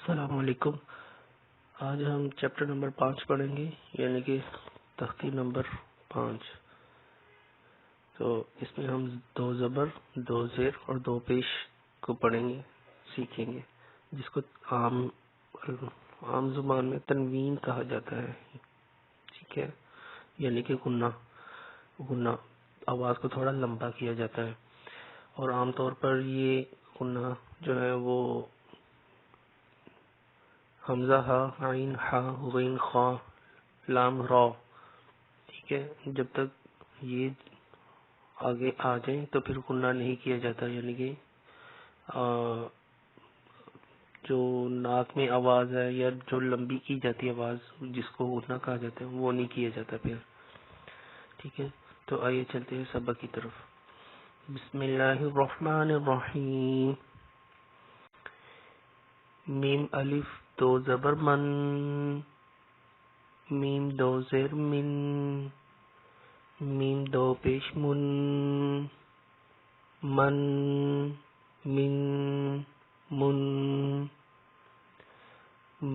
السلام علیکم۔ آج ہم چیپٹر نمبر 5 پڑھیں گے، یعنی کہ تختی نمبر 5۔ تو اس میں ہم 2 زبر، 2 زیر اور 2 پیش کو پڑھیں گے، سیکھیں گے، جس کو عام زبان میں تنوین کہا جاتا ہے۔ ٹھیک ہے، یعنی کہ غنہ آواز کو تھوڑا لمبا کیا جاتا ہے، اور عام طور پر یہ غنہ جو ہے وہ حمزہ ہا، عین ہا، غین خا، لام را، ٹھیک ہے، جب تک یہ آگے آ جائیں تو پھر غنہ نہیں کیا جاتا، یعنی کہ جو ناک میں آواز ہے یا جو لمبی کی جاتی ہے آواز جس کو غنہ کہا جاتا ہے وہ نہیں کیا جاتا پھر۔ ٹھیک ہے، تو آئیے چلتے ہیں سبق کی طرف۔ بسم اللہ الرحمن الرحیم۔ میم الف 2 زبر من، میم 2 زیر من، میم 2 پیش من، من، من، من۔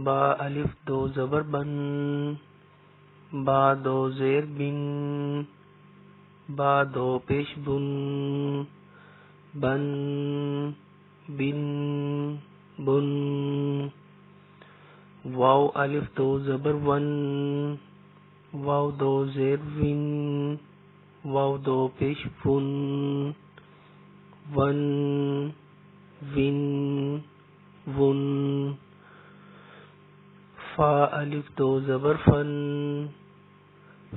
با الف 2 زبر بن، با 2 زیر بن، با 2 پیش بن، بن، بن، بن۔ واو الف 2 زبر ون، واو 2 زیر ون، واو 2 پیش ون، ون، ون، ون۔ فا الف 2 زبر فن،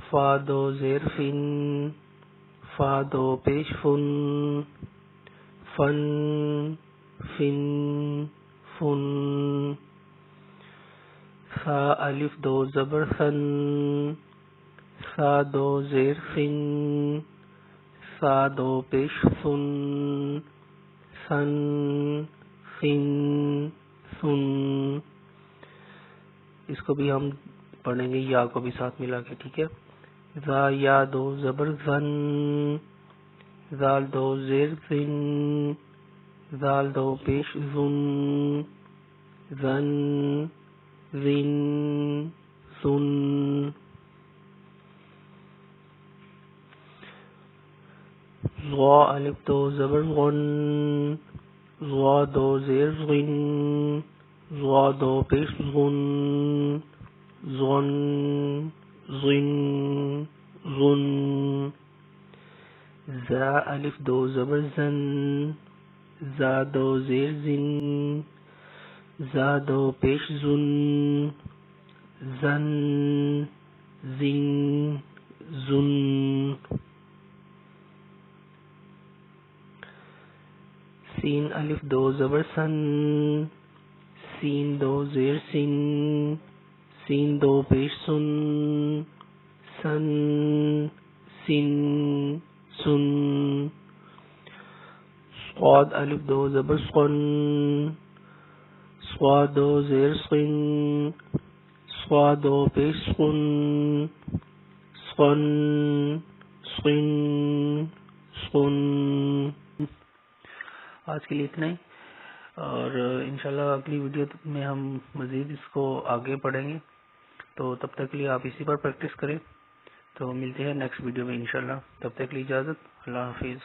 فا 2 زیر فن، فا 2 پیش فن، فن، فن، فن۔ ثا الف 2 زبر ثن، ثا 2 زیر ثن، ثا 2 پیش ثن، ثن، ثن، ثن۔ اس کو بھی ہم پڑھیں گے یا کو بھی ساتھ ملا کے، ٹھیک ہے۔ ذا یا 2 زبر زن، ذال 2 زیر زن، ذال 2 پیش زن، زن، زن، سن۔ ضا الف 2 زبر غن، ضا 2 زیر غن، ضا 2 پیش غن، غن، غن، غن۔ زا الف 2 زبر زن، زا 2 زیر زن، زا 2 پیش زن، زن، زن، زن۔ سین الف 2 زبر سن، سین 2 زیر سن، سین 2 پیش سن، سن، سن، سن۔ صاد الف 2 زبر سن، صاد 2 زیر سن، صاد 2 پیش سن، سن، سن، سن۔ آج کے لیے اتنا ہی، اور انشاءاللہ اگلی ویڈیو میں ہم مزید اس کو آگے پڑھیں گے، تو تب تک کے لیے آپ اسی پر پریکٹس کریں۔ تو ملتے ہیں نیکسٹ ویڈیو میں انشاءاللہ، تب تک کے لیے اجازت، اللہ حافظ۔